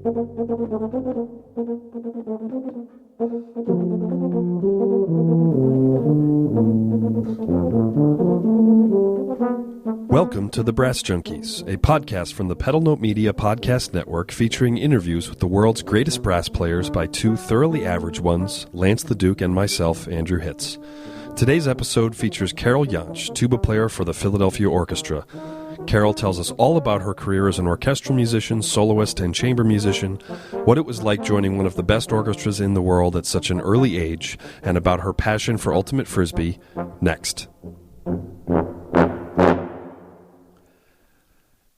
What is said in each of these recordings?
Welcome to the Brass Junkies, a podcast from the Pedal Note Media Podcast Network featuring interviews with the world's greatest brass players by two thoroughly average ones, Lance LaDuke and myself, Andrew Hitz. Today's episode features Carol Jantsch, tuba player for the Philadelphia Orchestra. Carol tells us all about her career as an orchestral musician, soloist, and chamber musician, what it was like joining one of the best orchestras in the world at such an early age, and about her passion for ultimate frisbee. Next.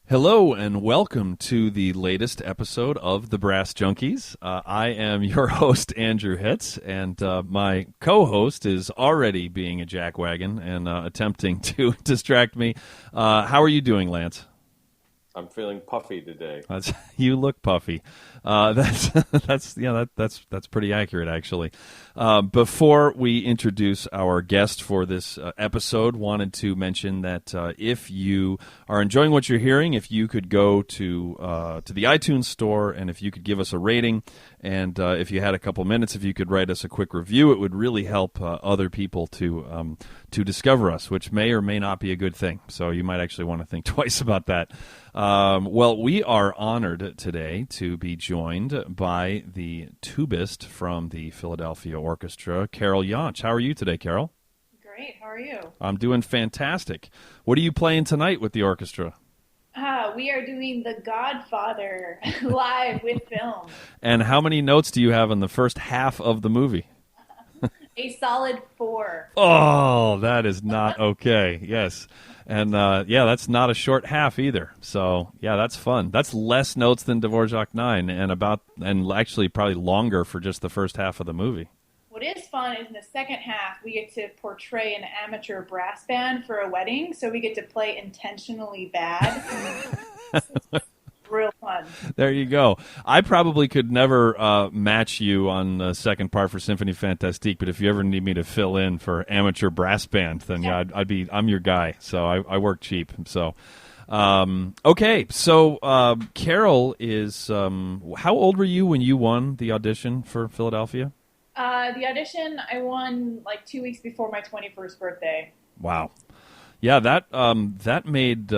Hello and welcome to the latest episode of the Brass Junkies. I am your host, Andrew Hitz, and my co-host is already being a jackwagon and attempting to distract me. How are you doing, Lance? I'm feeling puffy today. You look puffy. That's pretty accurate, actually. Before we introduce our guest for this episode, wanted to mention that if you are enjoying what you're hearing, if you could go to the iTunes store and if you could give us a rating, and if you had a couple minutes, if you could write us a quick review, it would really help other people to discover us, which may or may not be a good thing. So you might actually want to think twice about that. Well, we are honored today to be joined by the tubist from the Philadelphia Orchestra, Carol Jantsch. How are you today, Carol? Great. How are you? I'm doing fantastic. What are you playing tonight with the orchestra? We are doing The Godfather live with film. And how many notes do you have in the first half of the movie? A solid 4. Oh, that is not okay. Yes. And, that's not a short half either. So, yeah, that's fun. That's less notes than Dvorak 9 and actually probably longer for just the first half of the movie. What is fun is in the second half, we get to portray an amateur brass band for a wedding, so we get to play intentionally bad. Real fun. There you go. I probably could never match you on the second part for Symphony Fantastique, but if you ever need me to fill in for amateur brass band, then I'm your guy. So I work cheap. So okay. So Carol is how old were you when you won the audition for Philadelphia? The audition I won like 2 weeks before my 21st birthday. Wow. Yeah, that made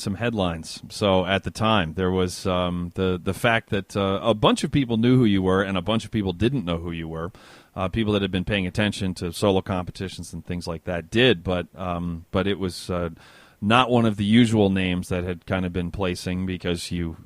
some headlines. So at the time, there was the fact that a bunch of people knew who you were and a bunch of people didn't know who you were. People that had been paying attention to solo competitions and things like that did, but it was not one of the usual names that had kind of been placing because you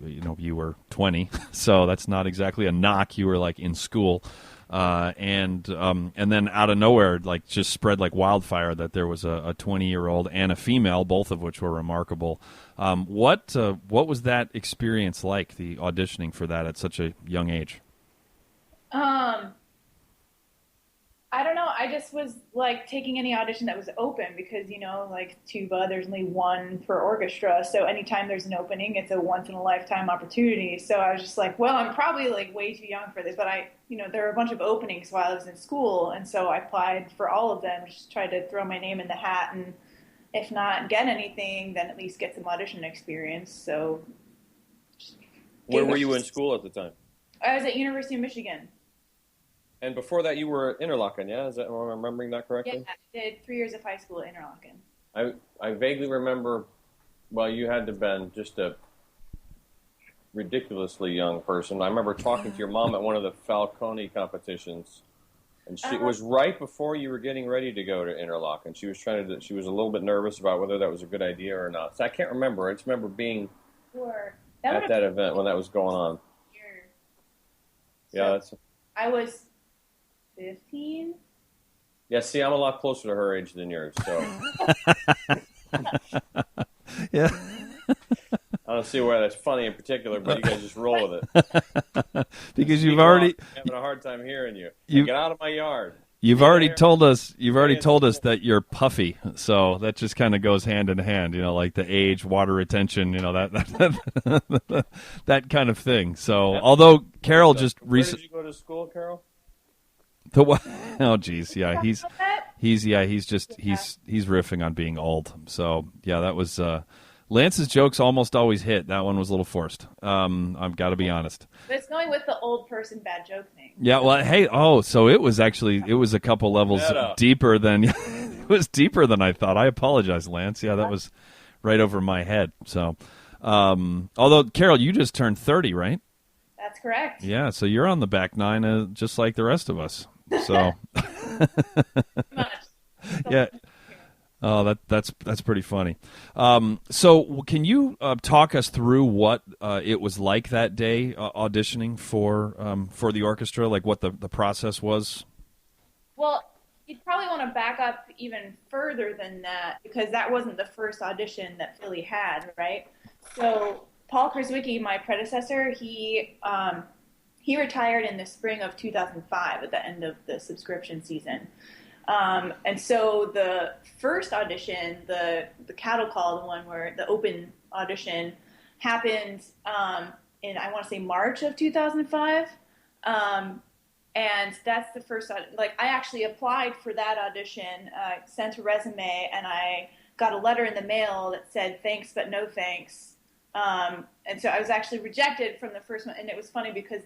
were 20, so that's not exactly a knock. You were like in school. And then out of nowhere, like just spread like wildfire that there was a 20-year-old and a female, both of which were remarkable. What was that experience like, the auditioning for that at such a young age? I don't know. I just was like taking any audition that was open because, like tuba, there's only one per orchestra. So anytime there's an opening, it's a once in a lifetime opportunity. So I was just like, well, I'm probably like way too young for this, but there were a bunch of openings while I was in school. And so I applied for all of them, just tried to throw my name in the hat. And if not get anything, then at least get some audition experience. So. Where were you in school at the time? I was at University of Michigan. And before that, you were at Interlochen, yeah? Am I remembering that correctly? Yeah, I did 3 years of high school at Interlochen. I vaguely remember, well, you had to have been just a ridiculously young person. I remember talking to your mom at one of the Falcone competitions, and it was right before you were getting ready to go to Interlochen. She was she was a little bit nervous about whether that was a good idea or not. So I can't remember. I just remember being at that event when that was going on. Yeah, I was 15? Yeah, see, I'm a lot closer to her age than yours, so. Yeah. I don't see why that's funny in particular, but you guys just roll with it. Because you've already... I'm having a hard time hearing you. Get out of my yard. You've already told us that you're puffy, so that just kind of goes hand in hand, like the age, water retention, that that kind of thing. So, although Carol just recently... Where did you go to school, Carol? Oh, geez, yeah, he's riffing on being old. So, yeah, that was Lance's jokes almost always hit. That one was a little forced. I've got to be honest. But it's going with the old person bad joke thing. Yeah, well, hey, so it was a couple levels deeper than it was deeper than I thought. I apologize, Lance. Yeah, that was right over my head. So, although Carol, you just turned 30, right? That's correct. Yeah, so you're on the back nine, just like the rest of us. So, yeah. Oh, that's pretty funny. So, can you talk us through what it was like that day auditioning for the orchestra? Like what the process was? Well, you'd probably want to back up even further than that because that wasn't the first audition that Philly had, right? So, Paul Kraswicki, my predecessor, he retired in the spring of 2005 at the end of the subscription season. And so the first audition, the cattle call, the one where the open audition happened in, I want to say, March of 2005. And that's the first, like, I actually applied for that audition, sent a resume, and I got a letter in the mail that said, thanks, but no thanks. And so I was actually rejected from the first one. And it was funny because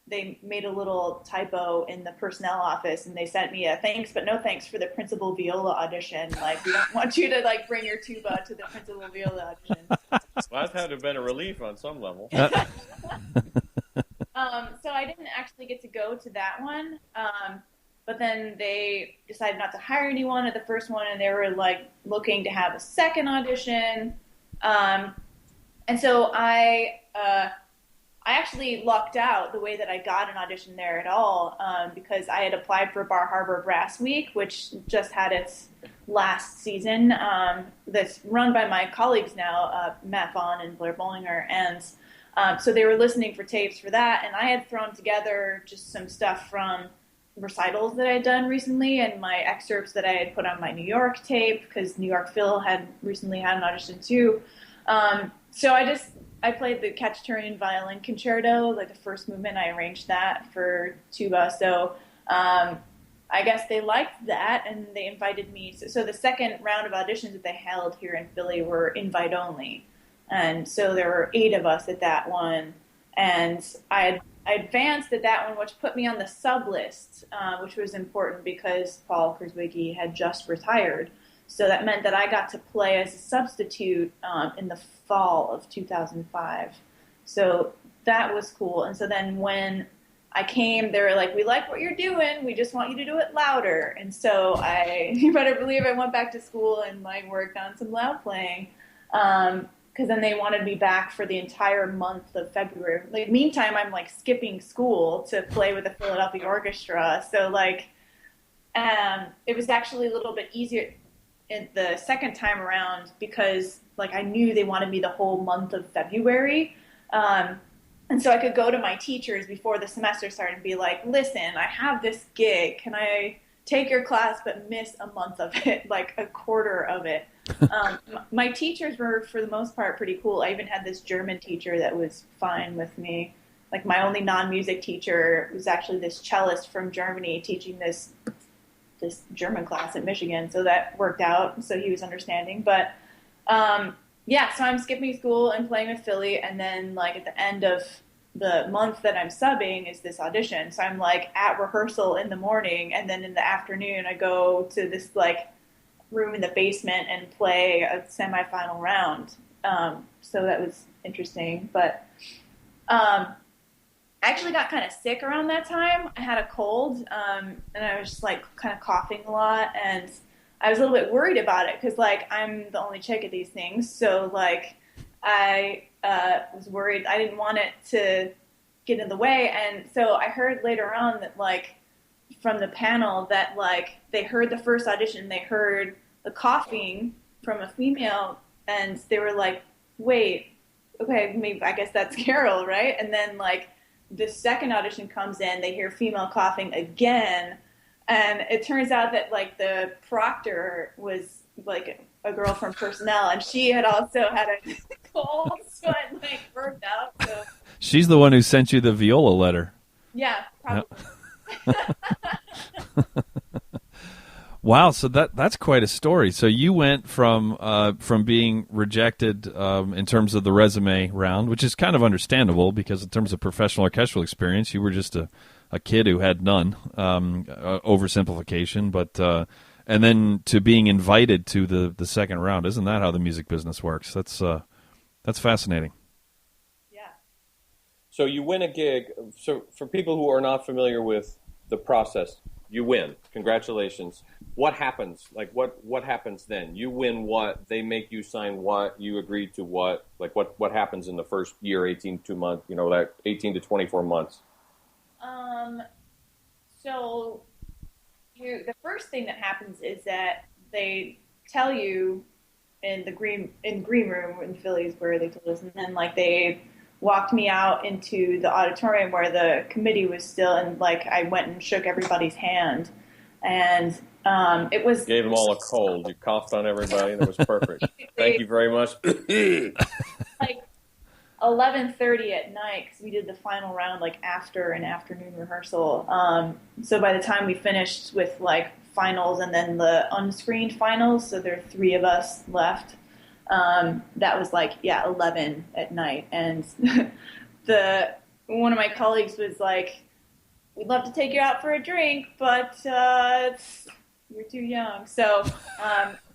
they made a little typo in the personnel office, and they sent me a thanks but no thanks for the principal viola audition. Like, we don't want you to like bring your tuba to the principal viola audition. Well, that had to have been a relief on some level. So I didn't actually get to go to that one, but then they decided not to hire anyone at the first one, and they were like looking to have a second audition. And so I actually lucked out the way that I got an audition there at all, because I had applied for Bar Harbor Brass Week, which just had its last season, that's run by my colleagues now, Matt Vaughn and Blair Bollinger. And so they were listening for tapes for that, and I had thrown together just some stuff from recitals that I had done recently and my excerpts that I had put on my New York tape, because New York Phil had recently had an audition too. So I played the Khachaturian violin concerto, like the first movement. I arranged that for tuba. So I guess they liked that, and they invited me. So the second round of auditions that they held here in Philly were invite only. And so there were 8 of us at that one. And I advanced at that one, which put me on the sub list, which was important because Paul Kraswicki had just retired. So that meant that I got to play as a substitute in the fall of 2005. So that was cool. And so then when I came, they were like, we like what you're doing. We just want you to do it louder. And so you better believe I went back to school and like worked on some loud playing. Because then they wanted me back for the entire month of February. Like, meantime, I'm like skipping school to play with the Philadelphia Orchestra. So like, it was actually a little bit easier in the second time around because like I knew they wanted me the whole month of February. And so I could go to my teachers before the semester started and be like, listen, I have this gig. Can I take your class but miss a month of it, like a quarter of it? My teachers were, for the most part, pretty cool. I even had this German teacher that was fine with me. Like, my only non-music teacher was actually this cellist from Germany teaching this German class at Michigan, so that worked out. So he was understanding. But yeah, so I'm skipping school and playing with Philly, and then like at the end of the month that I'm subbing is this audition. So I'm like at rehearsal in the morning, and then in the afternoon I go to this like room in the basement and play a semifinal round. So that was interesting. But I actually got kind of sick around that time. I had a cold, and I was just like kind of coughing a lot, and I was a little bit worried about it because like I'm the only chick at these things, so like I was worried. I didn't want it to get in the way, and so I heard later on that like from the panel that like they heard the first audition, they heard the coughing from a female, and they were like, "Wait, okay, maybe I guess that's Carol, right?" And then like the second audition comes in, they hear female coughing again, and it turns out that like the proctor was like a girl from personnel, and she had also had a cold, so it like worked out. So she's the one who sent you the viola letter. Yeah, probably. Wow, so that's quite a story. So you went from being rejected in terms of the resume round, which is kind of understandable because in terms of professional orchestral experience, you were just a kid who had none. Oversimplification, but and then to being invited to the second round. Isn't that how the music business works? That's fascinating. Yeah. So you win a gig. So for people who are not familiar with the process, you win. Congratulations. What happens? Like what happens then? You win what? They make you sign what? You agree to what? Like what happens in the first year, 18 months, that 18 to 24 months? So the first thing that happens is that they tell you in the green room in Phillies where they told us, and then like they walked me out into the auditorium where the committee was still, and like I went and shook everybody's hand, and it was gave them all a cold. You coughed on everybody, and it was perfect. Thank you very much. Like 11:30 at night, because we did the final round like after an afternoon rehearsal. So by the time we finished with like finals and then the unscreened finals, so there are 3 of us left. That was like 11 at night, and one of my colleagues was like, "We'd love to take you out for a drink, but you're too young." So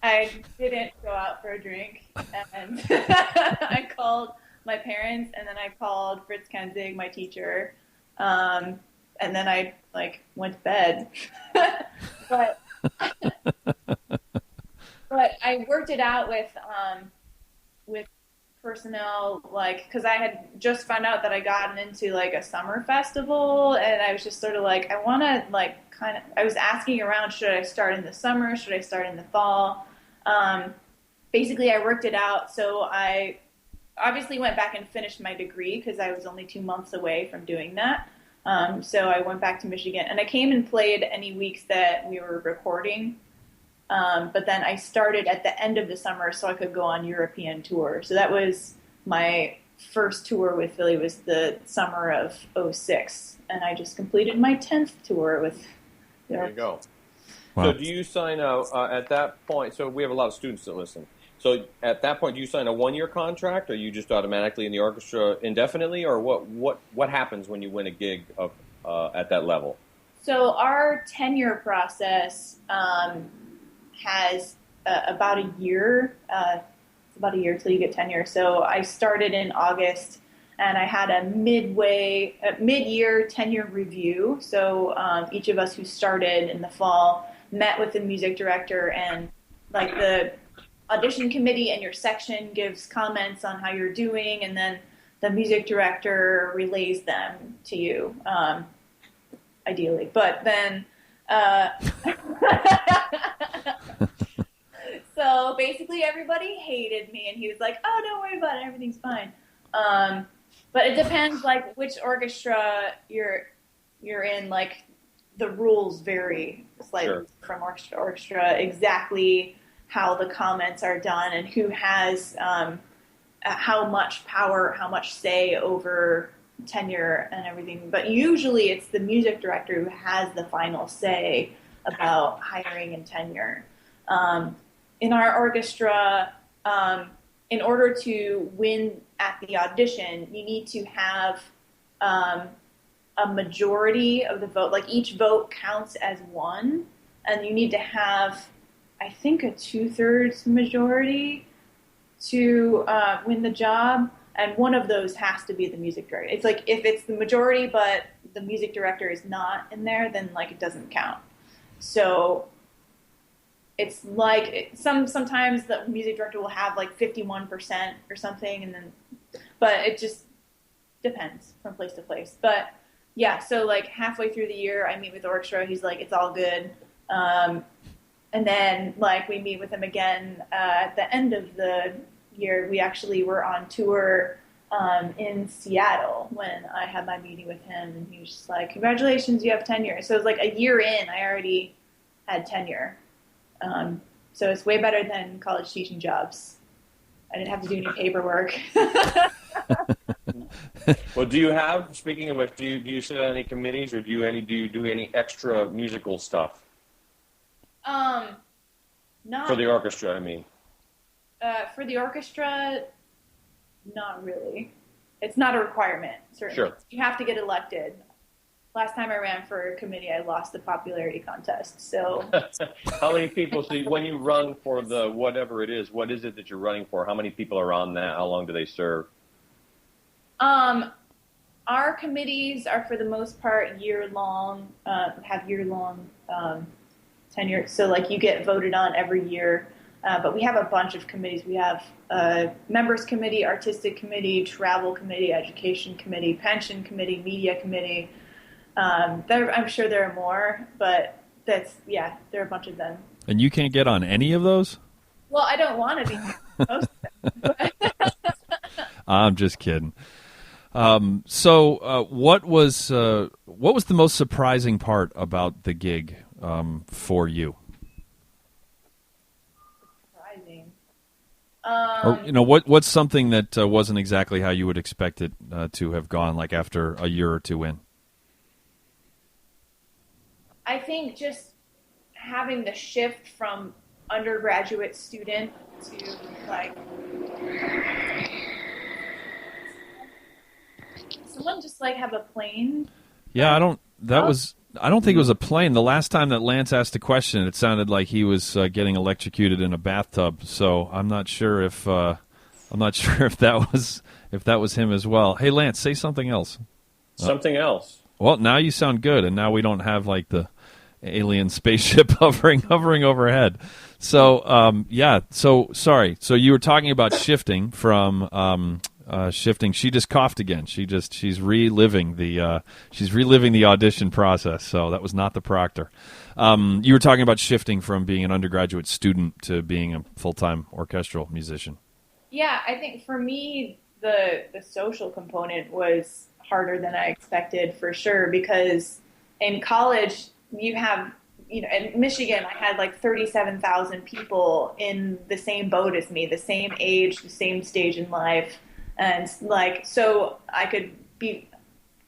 I didn't go out for a drink, and I called my parents, and then I called Fritz Kanzig, my teacher, and then I like went to bed. But I worked it out with personnel, like, because I had just found out that I gotten into like a summer festival, and I was just sort of like, I want to like I was asking around, should I start in the summer, should I start in the fall? Basically I worked it out, so I obviously went back and finished my degree because I was only 2 months away from doing that. So I went back to Michigan, and I came and played any weeks that we were recording. But then I started at the end of the summer so I could go on European tour. So that was my first tour with Philly, was the summer of 2006. And I just completed my 10th tour with... There you go. Wow. So do you sign out at that point? So we have a lot of students that listen. So at that point, do you sign a 1-year contract, or you just automatically in the orchestra indefinitely, or what happens when you win a gig at that level? So our tenure process has about a year. It's about a year till you get tenure. So I started in August, and I had a mid-year tenure review. So each of us who started in the fall met with the music director, and like the audition committee and your section gives comments on how you're doing, and then the music director relays them to you, ideally. But then, so basically everybody hated me, and he was like, "Oh, don't worry about it, everything's fine." But it depends, like which orchestra you're in. Like the rules vary slightly from orchestra to orchestra, exactly how the comments are done and who has how much power, how much say over tenure and everything. But usually it's the music director who has the final say about hiring and tenure. In our orchestra, in order to win at the audition, you need to have a majority of the vote. Like each vote counts as one, and you need to have, I think, a 2/3 majority to win the job, and one of those has to be the music director. It's like if it's the majority but the music director is not in there, then like it doesn't count. So it's like sometimes the music director will have like 51% or something, and then, but it just depends from place to place. But yeah, so like halfway through the year, I meet with the orchestra. He's like, "It's all good." And then, like, we meet with him again at the end of the year. We actually were on tour in Seattle when I had my meeting with him, and he was just like, "Congratulations, you have tenure." So it was like a year in, I already had tenure. So it's way better than college teaching jobs. I didn't have to do any paperwork. Well, do you have, speaking of which, do you sit on any committees, or do you do any extra musical stuff? Not For the orchestra, I mean. for the orchestra, not really. It's not a requirement, certainly. Sure. You have to get elected. Last time I ran for a committee, I lost the popularity contest. So, How many people, so when you run for the whatever it is, what is it that you're running for? How many people are on that? How long do they serve? our committees are for the most part year-long, have year-long tenure. So, like, you get voted on every year. But we have a bunch of committees. We have a members committee, artistic committee, travel committee, education committee, pension committee, media committee. I'm sure there are more, but there are a bunch of them. And you can't get on any of those? Well, I don't want to be most of them. I'm just kidding. So what was the most surprising part about the gig for you? Surprising. Or what's something that wasn't exactly how you would expect it to have gone, like after a year or two in? I think just having the shift from undergraduate student to like someone just like have a plane. Yeah, I don't think it was a plane. The last time that Lance asked a question, it sounded like he was getting electrocuted in a bathtub. So I'm not sure if that was him as well. Hey, Lance, say something else. Something else. Well, now you sound good, and now we don't have like the alien spaceship hovering overhead. So So sorry. So you were talking about shifting from shifting. She just coughed again. She's reliving the audition process. So that was not the proctor. You were talking about shifting from being an undergraduate student to being a full-time orchestral musician. Yeah, I think for me the social component was harder than I expected for sure, because in college you have, in Michigan I had like 37,000 people in the same boat as me, the same age, the same stage in life. And like, so I could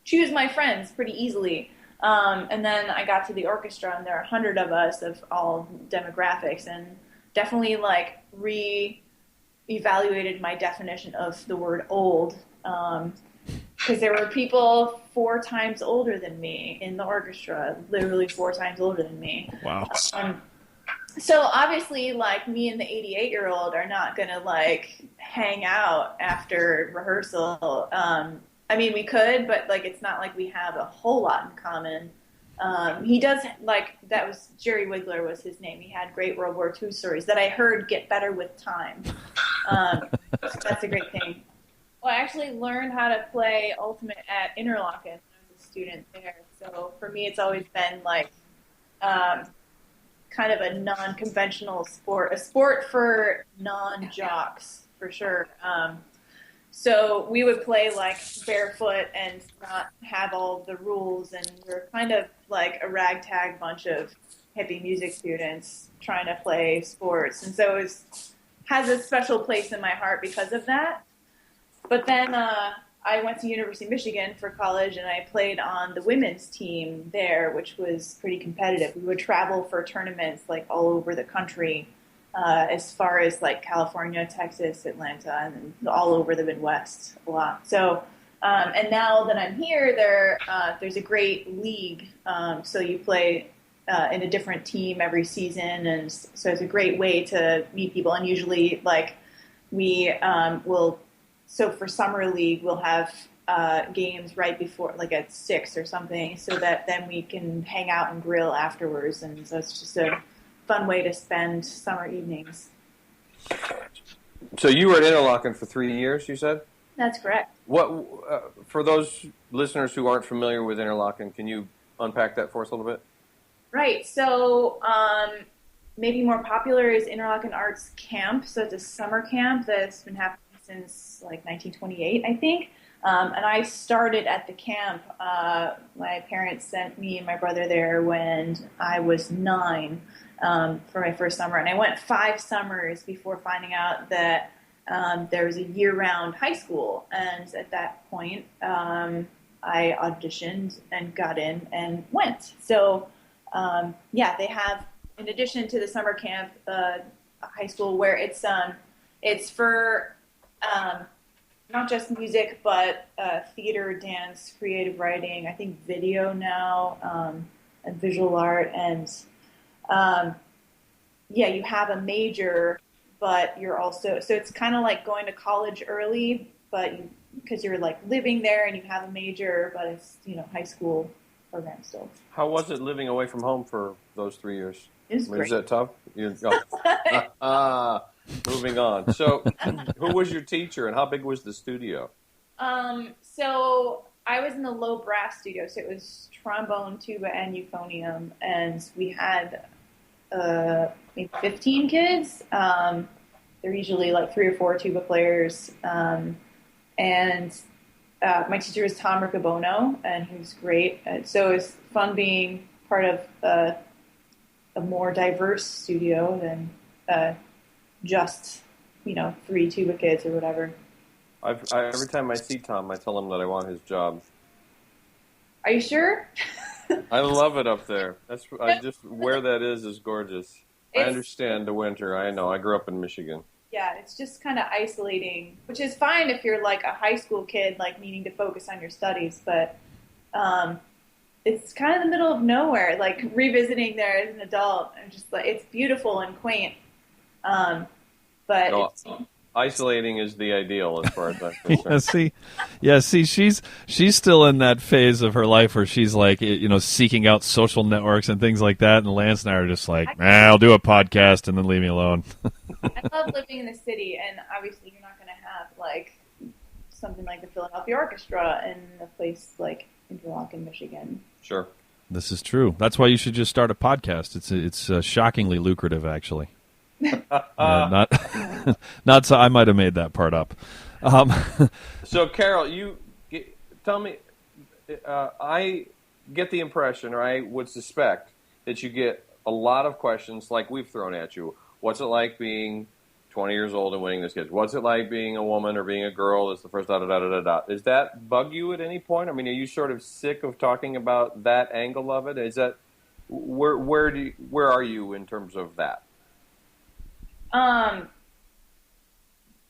choose my friends pretty easily. And then I got to the orchestra, and there are 100 of us of all demographics, and definitely like re-evaluated my definition of the word old. Because there were people 4 times older than me in the orchestra, literally 4 times older than me. Wow. So obviously, like, me and the 88-year-old are not going to, like, hang out after rehearsal. I mean, we could, but, like, it's not like we have a whole lot in common. He does, like, that was Jerry Wiggler was his name. He had great World War II stories that I heard get better with time. So that's a great thing. Well, I actually learned how to play Ultimate at Interlochen when I was a student there. So for me, it's always been, like, kind of a non-conventional sport, a sport for non-jocks, for sure. So we would play like barefoot and not have all the rules, and we're kind of like a ragtag bunch of hippie music students trying to play sports. And so it has a special place in my heart because of that. But then I went to University of Michigan for college, and I played on the women's team there, which was pretty competitive. We would travel for tournaments like all over the country, as far as like California, Texas, Atlanta, and all over the Midwest a lot. So, and now that I'm here, there's a great league. So you play in a different team every season, and so it's a great way to meet people. And usually, like, we will. So for Summer League, we'll have games right before, like at 6 or something, so that then we can hang out and grill afterwards. And so it's just a fun way to spend summer evenings. So you were at Interlochen for 3 years, you said? That's correct. What for those listeners who aren't familiar with Interlochen, can you unpack that for us a little bit? Right. So maybe more popular is Interlochen Arts Camp. So it's a summer camp that's been happening since like 1928, I think. And I started at the camp. My parents sent me and my brother there when I was 9 for my first summer. And I went 5 summers before finding out that there was a year-round high school. And at that point, I auditioned and got in and went. So, they have in addition to the summer camp, high school where it's for not just music, but theater, dance, creative writing, I think video now, and visual art. And you have a major, but you're also, so it's kind of like going to college early, but because you're like living there and you have a major, but it's, high school program still. How was it living away from home for those 3 years? It was great. Was that tough? Moving on. So, who was your teacher, and how big was the studio? So I was in the low brass studio, so it was trombone, tuba, and euphonium, and we had maybe 15 kids. They're usually like 3 or 4 tuba players, and my teacher was Tom Riccobono, and he was great. So it was fun being part of a more diverse studio than just 3 tuba kids or whatever. Every time I see Tom, I tell him that I want his job. Are you sure? I love it up there. Where that is gorgeous. I understand the winter. I know. I grew up in Michigan. Yeah, it's just kind of isolating, which is fine if you're like a high school kid, like needing to focus on your studies. But it's kind of the middle of nowhere. Like revisiting there as an adult, and just like it's beautiful and quaint. But isolating is the ideal as far as I'm concerned. see, she's still in that phase of her life where she's like, seeking out social networks and things like that. And Lance and I are just like, I'll do a podcast and then leave me alone. I love living in the city, and obviously you're not going to have like something like the Philadelphia Orchestra in a place like Interlochen, Michigan. Sure, this is true. That's why you should just start a podcast. It's shockingly lucrative, actually. Not so. I might have made that part up. So, Carol, you tell me. I get the impression, or I would suspect, that you get a lot of questions like we've thrown at you. What's it like being 20 years old and winning this kid? What's it like being a woman or being a girl? That's the first da-da-da-da-da. Does that bug you at any point? I mean, are you sort of sick of talking about that angle of it? Is that where are you in terms of that?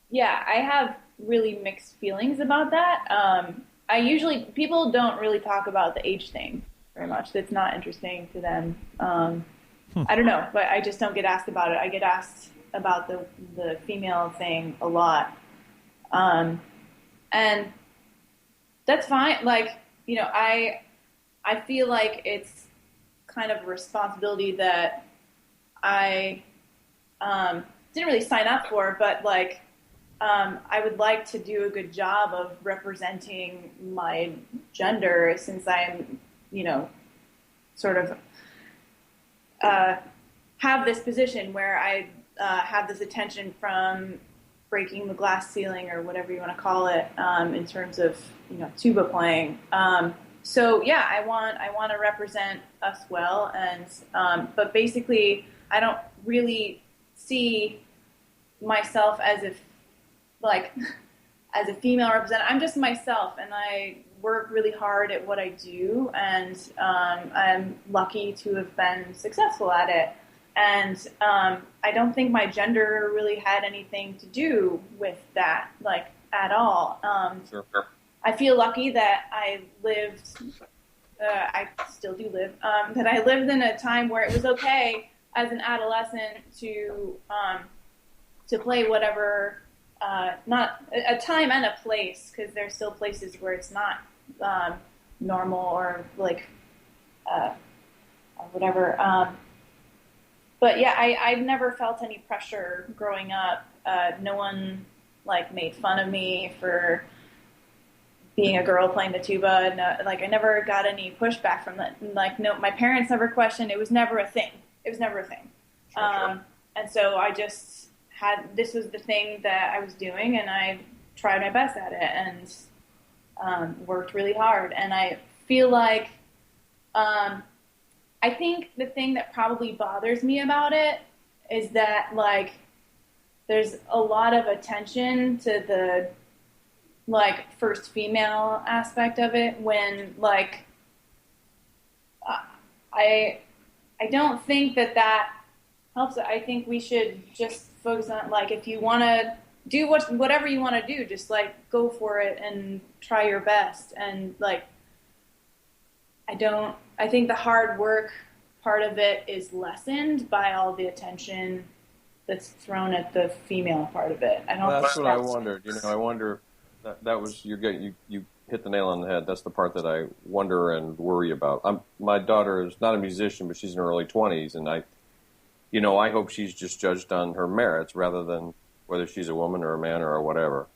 Yeah, I have really mixed feelings about that. People don't really talk about the age thing very much. That's not interesting to them. I don't know, but I just don't get asked about it. I get asked about the female thing a lot. And that's fine. Like, I feel like it's kind of a responsibility that I didn't really sign up for, but like I would like to do a good job of representing my gender, since I'm, sort of have this position where I have this attention from breaking the glass ceiling, or whatever you want to call it, in terms of tuba playing. So yeah, I want to represent us well, and but basically I don't really see myself as a female representative. I'm just myself, and I work really hard at what I do, and I'm lucky to have been successful at it. And I don't think my gender really had anything to do with that, like, at all. Sure. I feel lucky that I lived, I still do live, that I lived in a time where it was okay as an adolescent to play whatever, not a time and a place, because there's still places where it's not normal or like or whatever. But yeah, I never felt any pressure growing up. No one like made fun of me for being a girl playing the tuba. No, like I never got any pushback from that. Like no, my parents never questioned. It was never a thing. Sure. And so I just this was the thing that I was doing, and I tried my best at it, and worked really hard. And I feel like, I think the thing that probably bothers me about it is that, like, there's a lot of attention to the, like, first female aspect of it, when, like, I don't think that helps. I think we should just focus on, like, if you want to do whatever you want to do, just like go for it and try your best. And like, I think the hard work part of it is lessened by all the attention that's thrown at the female part of it. That's what I wondered. I wonder that was you hit the nail on the head. That's the part that I wonder and worry about. My daughter is not a musician, but she's in her early 20s, and I hope she's just judged on her merits rather than whether she's a woman or a man or whatever.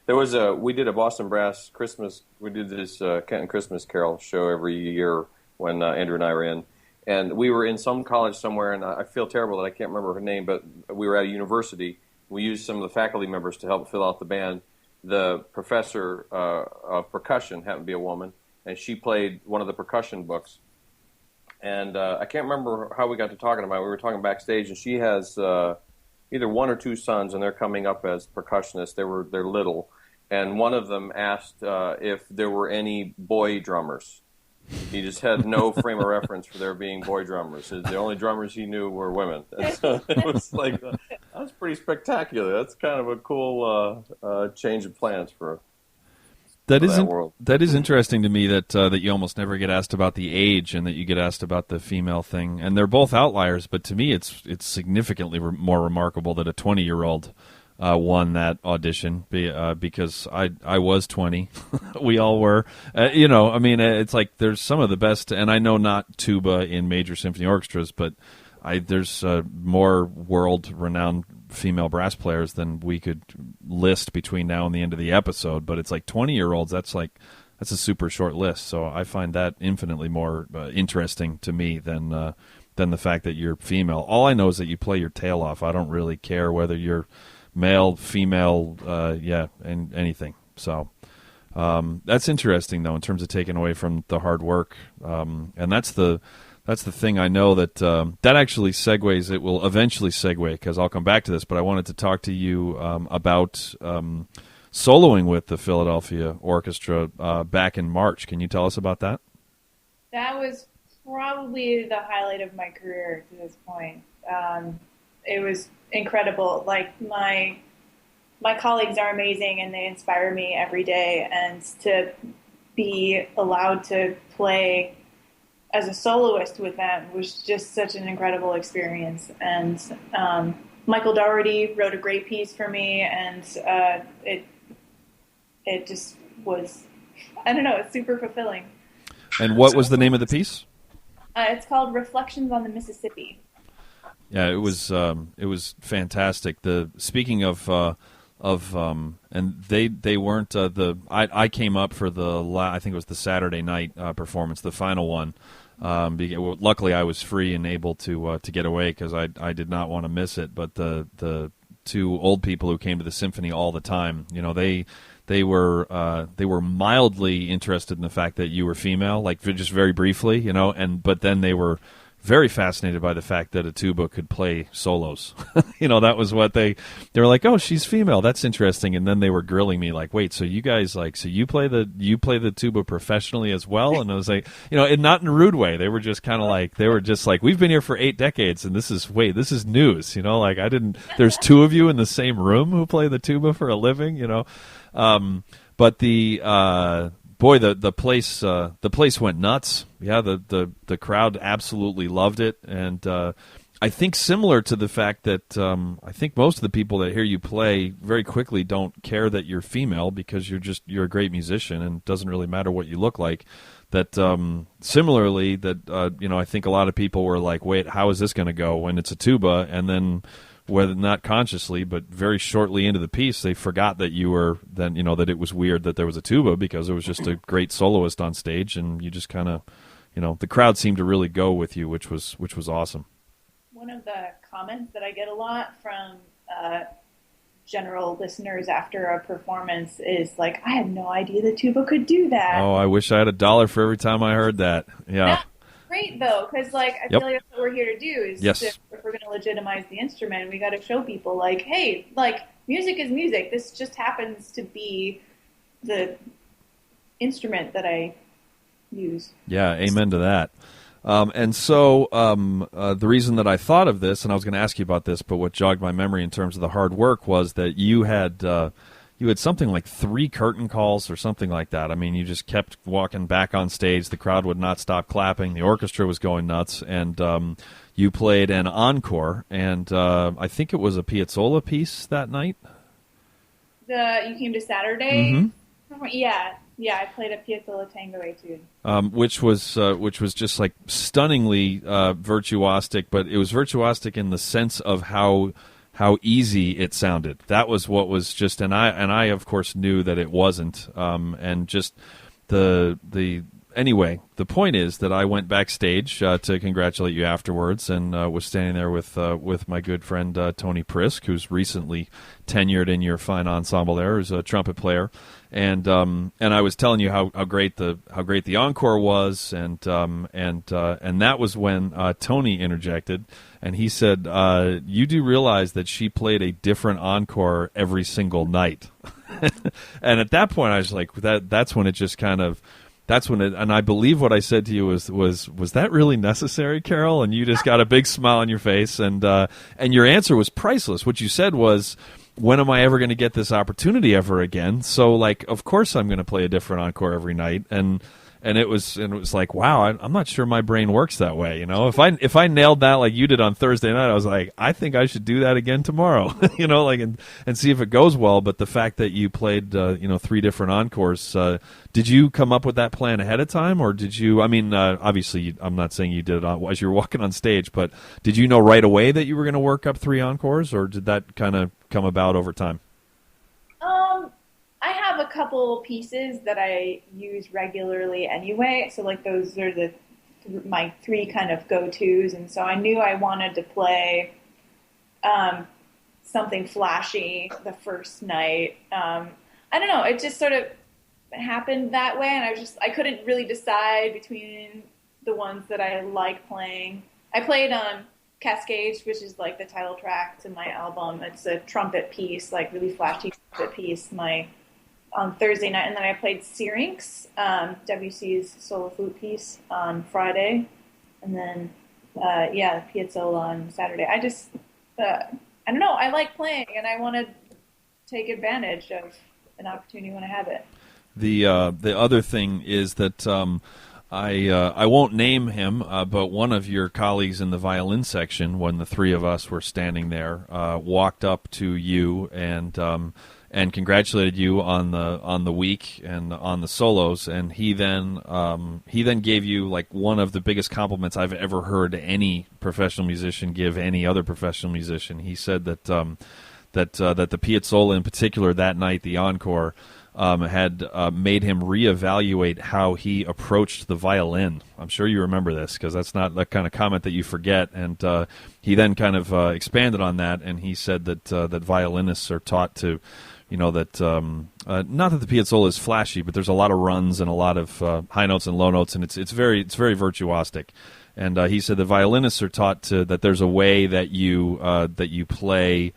We did a Boston Brass Christmas. We did this Kenton Christmas Carol show every year when Andrew and I were in, and we were in some college somewhere, and I feel terrible that I can't remember her name, but we were at a university. We used some of the faculty members to help fill out the band. The professor of percussion happened to be a woman, and she played one of the percussion books. And I can't remember how we got to talking about it. We were talking backstage, and she has either one or two sons, and they're coming up as percussionists. They're little, and one of them asked if there were any boy drummers. He just had no frame of reference for there being boy drummers. The only drummers he knew were women. And so it was like, that's pretty spectacular. That's kind of a cool change of plans for that world. That is interesting to me that you almost never get asked about the age and that you get asked about the female thing. And they're both outliers, but to me it's significantly more remarkable that a 20-year-old won that audition because I was 20. We all were. It's like there's some of the best, and I know not tuba in major symphony orchestras, but there's more world-renowned female brass players than we could list between now and the end of the episode. But it's like 20-year-olds. That's a super short list. So I find that infinitely more interesting to me than the fact that you're female. All I know is that you play your tail off. I don't really care whether you're male, female, and anything. So that's interesting, though, in terms of taking away from the hard work. And that's the thing. I know that that actually segues. It will eventually segue because I'll come back to this. But I wanted to talk to you about soloing with the Philadelphia Orchestra back in March. Can you tell us about that? That was probably the highlight of my career to this point. It was incredible. Like, my colleagues are amazing and they inspire me every day, and to be allowed to play as a soloist with them was just such an incredible experience. And Michael Dougherty wrote a great piece for me, and it just was, I don't know, it's super fulfilling. And what was the name of the piece? It's called Reflections on the Mississippi. Yeah, it was fantastic. Speaking of and they weren't I came up for I think it was the Saturday night performance, the final one. Luckily, I was free and able to get away because I did not want to miss it. But the two old people who came to the symphony all the time, they were mildly interested in the fact that you were female, like just very briefly, but then they were very fascinated by the fact that a tuba could play solos. That was what they were like, oh, she's female, that's interesting. And then they were grilling me like, wait, so you guys so you play the tuba professionally as well? And I was like, and not in a rude way. They were just kind of like, we've been here for 8 decades and this is news, there's 2 of you in the same room who play the tuba for a living, but boy, the place went nuts. Yeah, the crowd absolutely loved it, and I think similar to the fact that I think most of the people that hear you play very quickly don't care that you're female because you're a great musician and it doesn't really matter what you look like. That similarly, that I think a lot of people were like, wait, how is this going to go when it's a tuba? And then, whether not consciously, but very shortly into the piece, they forgot that you were then, that it was weird that there was a tuba because it was just a great soloist on stage, and you just kind of, the crowd seemed to really go with you, which was awesome. One of the comments that I get a lot from general listeners after a performance is like, I had no idea the tuba could do that. Oh, I wish I had $1 for every time I heard that. Yeah. That's great, though, because I feel like that's what we're here to do is if we're going to legitimize the instrument, we got to show people like, hey, music is music. This just happens to be the instrument that I use. Yeah, amen to that. And so the reason that I thought of this, and I was going to ask you about this, but what jogged my memory in terms of the hard work was that you had something like 3 curtain calls or something like that. I mean, you just kept walking back on stage. The crowd would not stop clapping. The orchestra was going nuts, and you played an encore, and I think it was a Piazzolla piece that night. You came to Saturday? Mm-hmm. Yeah, I played a Piazzolla Tango Etude. Which was just like stunningly virtuosic, but it was virtuosic in the sense of how easy it sounded. That was what was just, and I of course knew that it wasn't, and just anyway, the point is that I went backstage to congratulate you afterwards, and was standing there with my good friend Tony Prisk, who's recently tenured in your fine ensemble there as a trumpet player, and I was telling you how great the encore was, and that was when Tony interjected, and he said, "You do realize that she played a different encore every single night," and at that point I was like, that's when it just kind of. That's when it, and I believe what I said to you was that really necessary, Carol? And you just got a big smile on your face, and your answer was priceless. What you said was, when am I ever going to get this opportunity ever again? So, like, of course I'm going to play a different encore every night, and it was like, wow, I'm not sure my brain works that way. You know, if I nailed that like you did on Thursday night, I was like, I think I should do that again tomorrow. You know, like and see if it goes well. But the fact that you played 3 different encores, did you come up with that plan ahead of time, or did you? I mean, obviously, I'm not saying you did it as you were walking on stage, but did you know right away that you were going to work up 3 encores, or did that kind of come about over time? I have a couple pieces that I use regularly anyway, so like those are my 3 kind of go-tos, and so I knew I wanted to play something flashy the first night. I don't know, it just sort of happened that way, and I couldn't really decide between the ones that I like playing. I played Cascades, which is like the title track to my album. It's a trumpet piece, like really flashy trumpet piece, on Thursday night, and then I played Syrinx, WC's solo flute piece on Friday, and then Piazzolla on Saturday. I just I don't know, I like playing, and I want to take advantage of an opportunity when I have it. The other thing is that I won't name him, but one of your colleagues in the violin section, when the 3 of us were standing there, walked up to you and congratulated you on the week and on the solos, and he then gave you like one of the biggest compliments I've ever heard any professional musician give any other professional musician. He said that the Piazzolla in particular that night, the encore, had made him reevaluate how he approached the violin. I'm sure you remember this because that's not that kind of comment that you forget. And he then kind of expanded on that, and he said that violinists are taught to, not that the Piazzolla is flashy, but there's a lot of runs and a lot of high notes and low notes, and it's very virtuosic. And he said the violinists are taught that there's a way that you play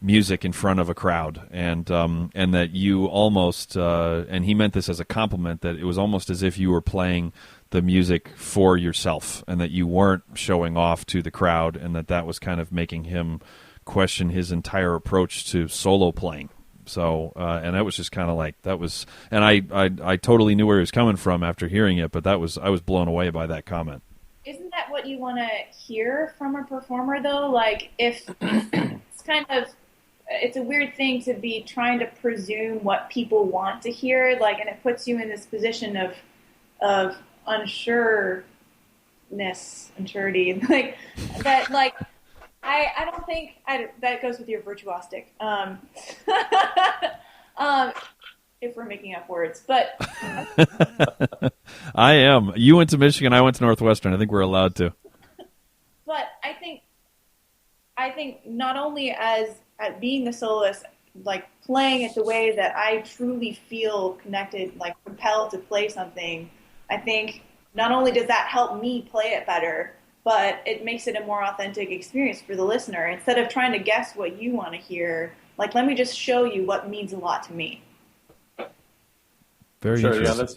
music in front of a crowd, and that you almost and he meant this as a compliment, that it was almost as if you were playing the music for yourself, and that you weren't showing off to the crowd, and that was kind of making him question his entire approach to solo playing. So and that was just kind of like that was, and I totally knew where he was coming from after hearing it, but I was blown away by that comment. Isn't that what you want to hear from a performer, though? Like, if it's kind of, it's a weird thing to be trying to presume what people want to hear, like, and it puts you in this position of unsurety, like that. Like, I don't think that goes with your virtuosic. If we're making up words, but I am. You went to Michigan, I went to Northwestern. I think we're allowed to. But I think not only as being the soloist, like playing it the way that I truly feel connected, like compelled to play something, I think not only does that help me play it better, but it makes it a more authentic experience for the listener. Instead of trying to guess what you want to hear, like, let me just show you what means a lot to me. Very sure, interesting. yeah, that's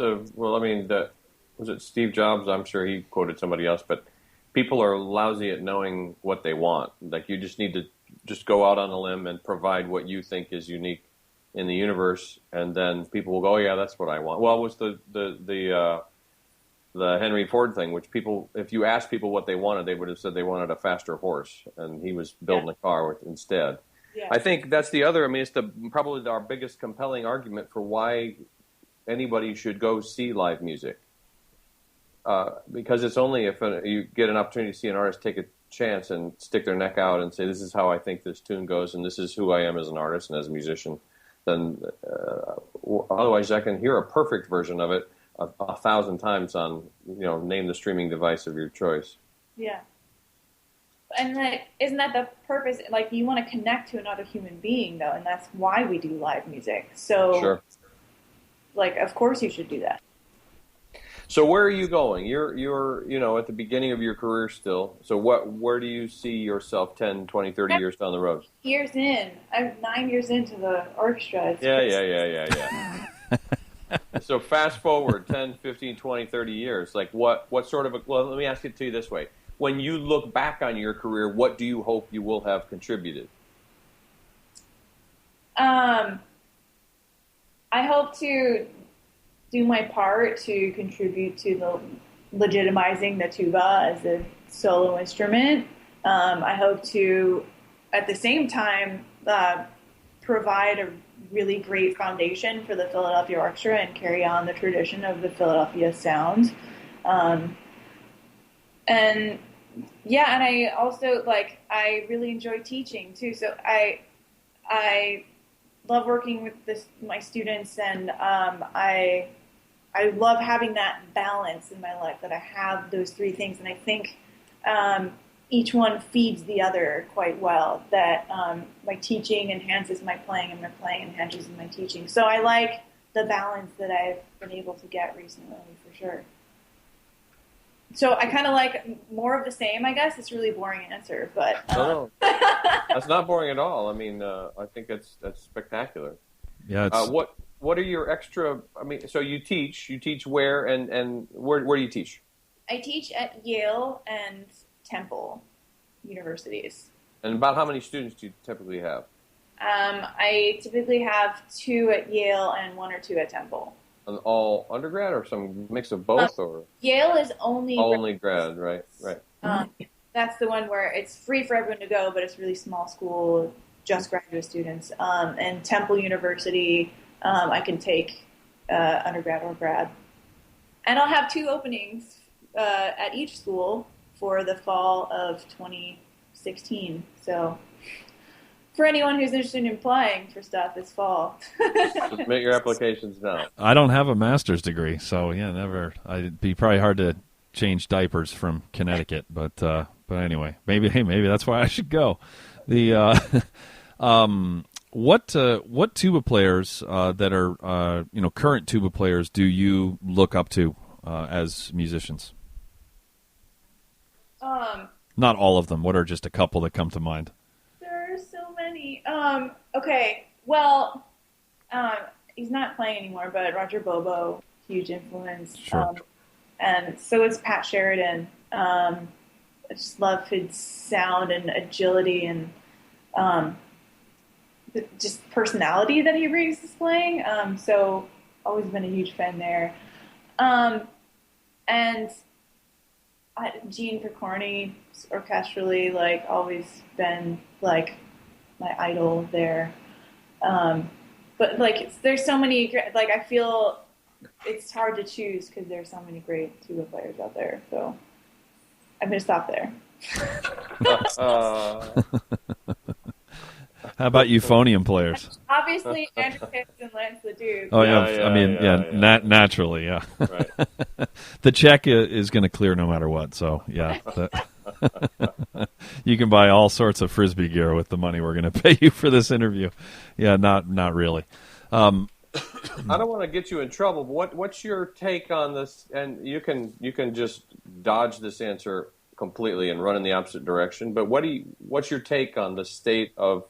was it Steve Jobs? I'm sure he quoted somebody else, but people are lousy at knowing what they want. Like, you just need to just go out on a limb and provide what you think is unique in the universe, and then people will go, "Oh yeah, that's what I want." Well, it was the Henry Ford thing, which people, if you asked people what they wanted, they would have said they wanted a faster horse, and he was building a car instead. Yeah. I think that's the other. I mean, it's probably our biggest compelling argument for why anybody should go see live music, because it's only if you get an opportunity to see an artist take a chance and stick their neck out and say, "This is how I think this tune goes, and this is who I am as an artist and as a musician." Then otherwise, I can hear a perfect version of it 1,000 times on, name the streaming device of your choice. Yeah. And isn't that the purpose? Like, you want to connect to another human being, though, and that's why we do live music. So, sure. Like, of course you should do that. So where are you going? You're at the beginning of your career still. So where do you see yourself 10, 20, 30 years down the road? Years in. I'm 9 years into the orchestra. Yeah. So fast forward 10, 15, 20, 30 years. Like what sort of well, let me ask it to you this way. When you look back on your career, what do you hope you will have contributed? I hope to do my part to contribute to the legitimizing the tuba as a solo instrument. I hope to, at the same time, provide a really great foundation for the Philadelphia Orchestra and carry on the tradition of the Philadelphia sound. And I also, I really enjoy teaching too. So I love working with my students, and I love having that balance in my life, that I have those three things, and I think each one feeds the other quite well, that my teaching enhances my playing, and my playing enhances my teaching. So I like the balance that I've been able to get recently, for sure. So I kind of like more of the same, I guess. It's a really boring answer, but... No. That's not boring at all. I mean, I think that's spectacular. Yeah. What are your extra... I mean, so you teach where, and where do you teach? I teach at Yale and Temple universities. And about how many students do you typically have? I typically have 2 at Yale and 1 or 2 at Temple. And all undergrad, or some mix of both, or Yale is only grad, right? That's the one where it's free for everyone to go, but it's really small school, just graduate students. And Temple University, I can take undergrad or grad, and I'll have 2 openings at each school for the fall of 2016. So, for anyone who's interested in applying for stuff this fall. Submit your applications now. I don't have a master's degree, so yeah, never. It'd be probably hard to change diapers from Connecticut, but anyway, maybe that's why I should go. The what tuba players that are current tuba players do you look up to as musicians? Not all of them. What are just a couple that come to mind? Okay, well, he's not playing anymore, but Roger Bobo, huge influence. Sure. And so is Pat Sheridan. I just love his sound and agility and just personality that he brings to playing. So always been a huge fan there. And Gene Picorni, orchestrally, always been my idol there. But there's so many, I feel it's hard to choose because there's so many great tuba players out there. So I'm going to stop there. How about euphonium players? Obviously, Andrew Hitz and Lance LaDuke. Oh yeah, naturally, yeah. Right. The check is going to clear no matter what. So yeah, you can buy all sorts of Frisbee gear with the money we're going to pay you for this interview. Yeah, not really. I don't want to get you in trouble, but what's your take on this? And you can just dodge this answer completely and run in the opposite direction. But what's your take on the state of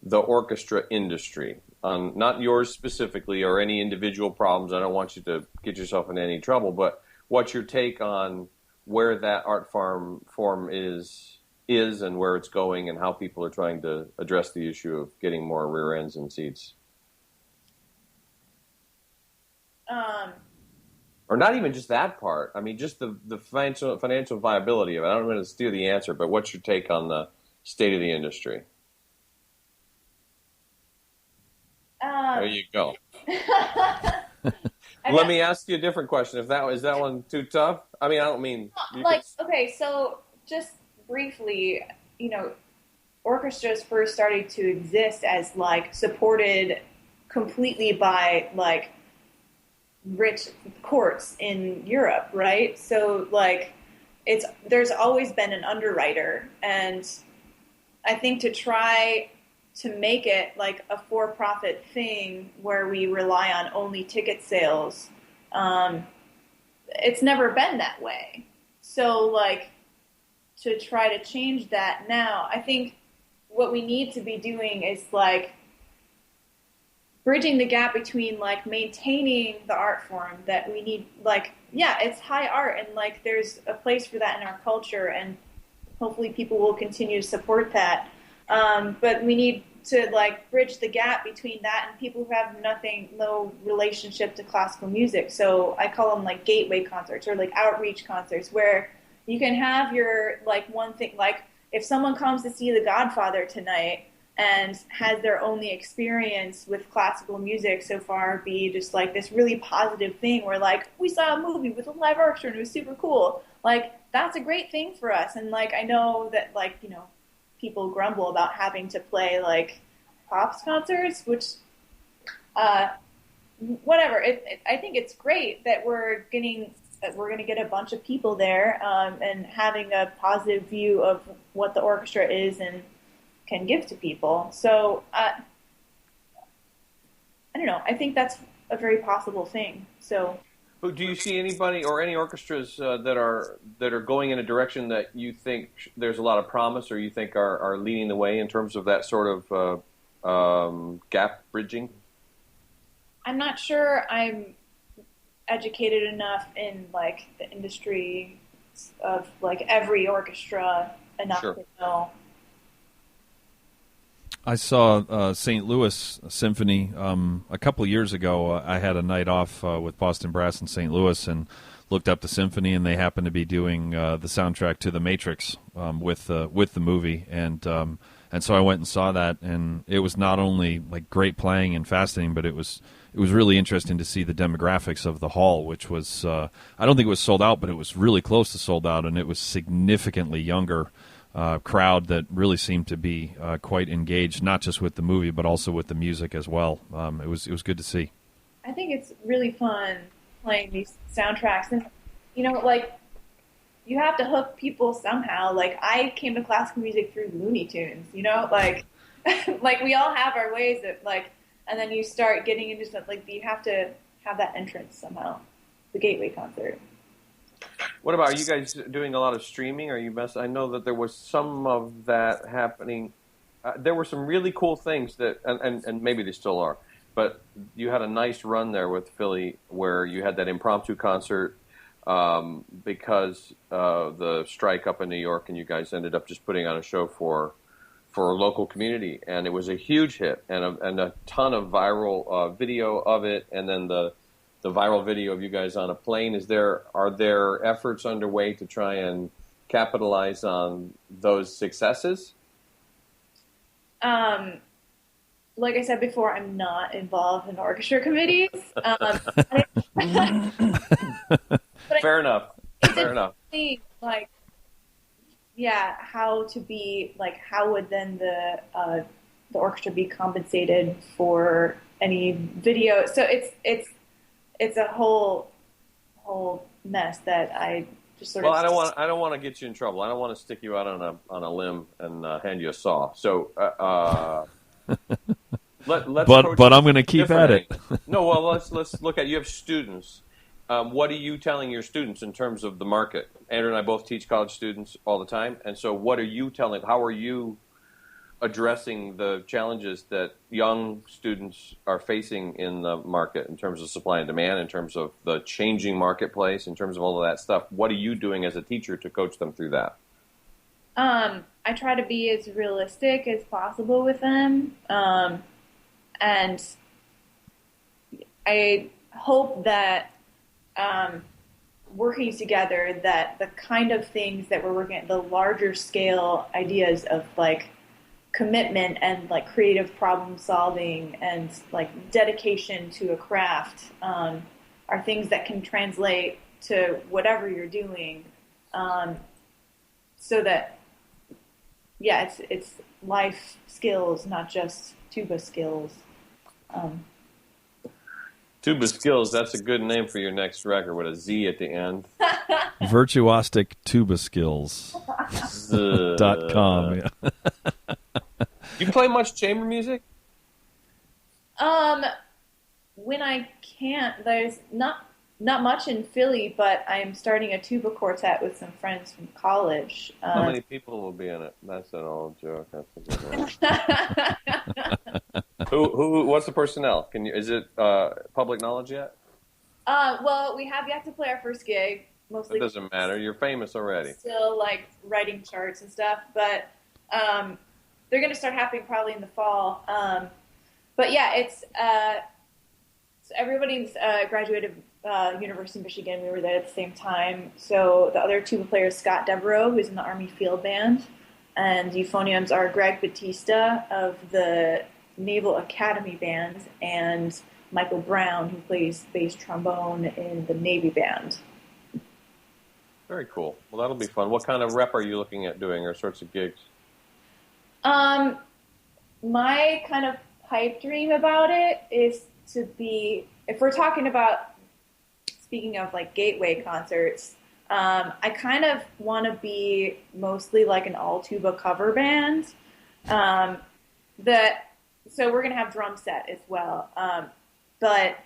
the orchestra industry? Not yours specifically or any individual problems. I don't want you to get yourself in any trouble, but what's your take on where that art form is and where it's going, and how people are trying to address the issue of getting more rear ends and seats? Or not even just that part. I mean, just the financial viability of it. I don't want to steal the answer, but what's your take on the state of the industry? There you go. Let me ask you a different question. Is that one too tough? I mean, I don't mean okay. So just briefly, orchestras first started to exist as like supported completely by like rich courts in Europe, right? So like there's always been an underwriter, and I think to try to make it like a for-profit thing where we rely on only ticket sales, it's never been that way. So like to try to change that now, I think what we need to be doing is like bridging the gap between like maintaining the art form that we need. Like, yeah, it's high art, and like there's a place for that in our culture, and hopefully people will continue to support that. But we need to like bridge the gap between that and people who have no relationship to classical music. So I call them like gateway concerts or like outreach concerts, where you can have your like one thing, like if someone comes to see The Godfather tonight and has their only experience with classical music so far be just like this really positive thing where like we saw a movie with a live orchestra and it was super cool, like that's a great thing for us. And like I know that like people grumble about having to play like pops concerts, which whatever. I think it's great that we're going to get a bunch of people there and having a positive view of what the orchestra is and can give to people. So I don't know. I think that's a very possible thing. So. Do you see anybody or any orchestras that are going in a direction that you think there's a lot of promise, or you think are leading the way in terms of that sort of gap bridging? I'm not sure I'm educated enough in like the industry of like every orchestra enough to know. I saw St. Louis Symphony a couple of years ago. I had a night off with Boston Brass in St. Louis and looked up the symphony, and they happened to be doing the soundtrack to The Matrix with the movie, and so I went and saw that, and it was not only like great playing and fascinating, but it was really interesting to see the demographics of the hall, which was I don't think it was sold out, but it was really close to sold out, and it was significantly younger. Crowd that really seemed to be quite engaged, not just with the movie, but also with the music as well. It was good to see. I think it's really fun playing these soundtracks, and like you have to hook people somehow. Like I came to classical music through Looney Tunes, like like we all have our ways that like, and then you start getting into stuff like you have to have that entrance somehow. The gateway concert. What about, are you guys doing a lot of streaming? I know that there was some of that happening. There were some really cool things that, and maybe they still are, but you had a nice run there with Philly where you had that impromptu concert because of the strike up in New York, and you guys ended up just putting on a show for a local community, and it was a huge hit and a ton of viral video of it, and then the viral video of you guys on a plane. Are there efforts underway to try and capitalize on those successes? Like I said before, I'm not involved in orchestra committees. Fair enough. Fair enough. Like, yeah, how would then the orchestra be compensated for any video? So it's a whole mess that I just sort of. Well, I don't want to get you in trouble. I don't want to stick you out on a limb and hand you a saw. So, let's. But I'm going to keep at it. No, well, let's look at. You have students. What are you telling your students in terms of the market? Andrew and I both teach college students all the time, and so what are you telling? How are you addressing the challenges that young students are facing in the market in terms of supply and demand, in terms of the changing marketplace, in terms of all of that stuff. What are you doing as a teacher to coach them through that? I try to be as realistic as possible with them, and I hope that working together, that the kind of things that we're working at, the larger scale ideas of like commitment and like creative problem solving and like dedication to a craft, are things that can translate to whatever you're doing, so that it's life skills, not just tuba skills. Tuba Skills, that's a good name for your next record with a Z at the end. Virtuostic Tuba Skills. .com. Yeah. You play much chamber music? When I can't, there's not much in Philly, but I'm starting a tuba quartet with some friends from college. How many people will be in it? That's an old joke. That's a good one. Who? What's the personnel? Is it public knowledge yet? Well, we have yet to play our first gig. Mostly, it doesn't matter. You're famous already. Still like writing charts and stuff, but they're going to start happening probably in the fall. But yeah, it's everybody's graduated University of Michigan. We were there at the same time. So the other tuba player is Scott Devereaux, who's in the Army Field Band, and euphoniums are Greg Batista of the Naval Academy Band and Michael Brown, who plays bass trombone in the Navy Band. Very cool. Well, that'll be fun. What kind of rep are you looking at doing, or sorts of gigs? My kind of pipe dream about it is to be, if we're talking about, speaking of like gateway concerts, I kind of want to be mostly like an all tuba cover band. So we're going to have drum set as well. But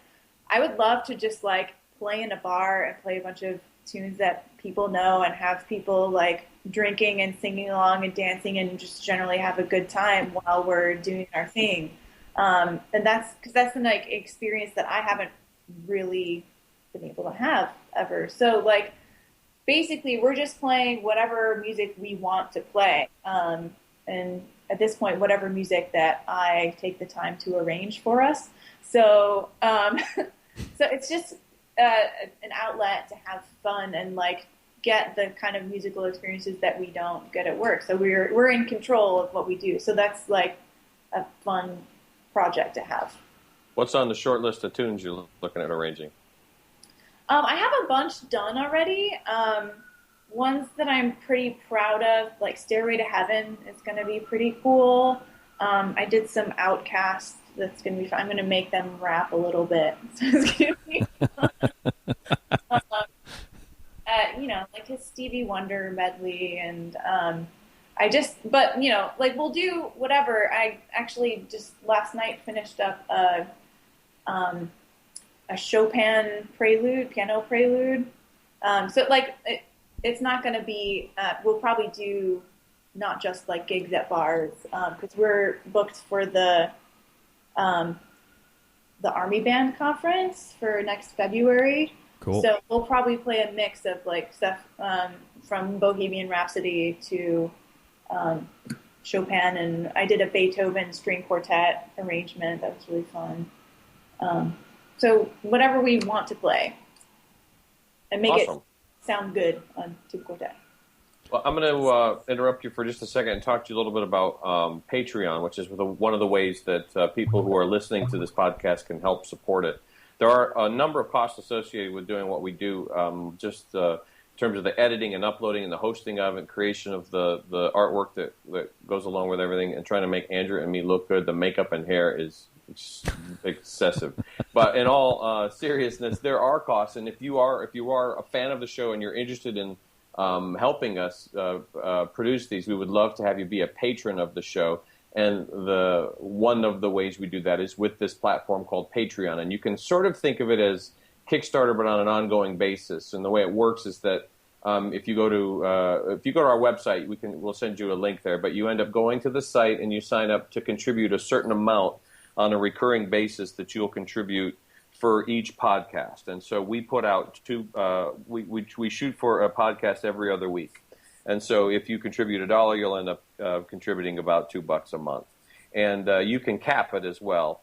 I would love to just like play in a bar and play a bunch of tunes that people know and have people like drinking and singing along and dancing and just generally have a good time while we're doing our thing. And that's because that's an like experience that I haven't really been able to have ever. So like basically we're just playing whatever music we want to play. And at this point, whatever music that I take the time to arrange for us. So, so it's just an outlet to have fun and like get the kind of musical experiences that we don't get at work. So we're in control of what we do. So that's like a fun project to have. What's on the short list of tunes you're looking at arranging? I have a bunch done already. Ones that I'm pretty proud of, like Stairway to Heaven, is going to be pretty cool. I did some Outcast that's going to be fun. I'm going to make them rap a little bit. So it's going to be fun. Like his Stevie Wonder medley. And but we'll do whatever. I actually just last night finished up a Chopin prelude, piano prelude. So like, it's not going to be, we'll probably do not just like gigs at bars, because we're booked for the Army Band Conference for next February. Cool. So we'll probably play a mix of like stuff from Bohemian Rhapsody to Chopin, and I did a Beethoven string quartet arrangement. That was really fun. So whatever we want to play and make awesome. it sound good on Tuba Quartet. Well, I'm going to interrupt you for just a second and talk to you a little bit about Patreon, which is one of the ways that people who are listening to this podcast can help support it. There are a number of costs associated with doing what we do, just in terms of the editing and uploading and the hosting of it, creation of the artwork that goes along with everything, and trying to make Andrew and me look good. The makeup and hair is excessive. But in all seriousness, there are costs, and if you are a fan of the show and you're interested in helping us produce these, we would love to have you be a patron of the show. And one of the ways we do that is with this platform called Patreon. And you can sort of think of it as Kickstarter, but on an ongoing basis. And the way it works is that If you go to our website, we'll send you a link there. But you end up going to the site and you sign up to contribute a certain amount on a recurring basis that you'll contribute for each podcast. And so we put out we shoot for a podcast every other week. And so if you contribute $1, you'll end up contributing about $2 a month. And you can cap it as well.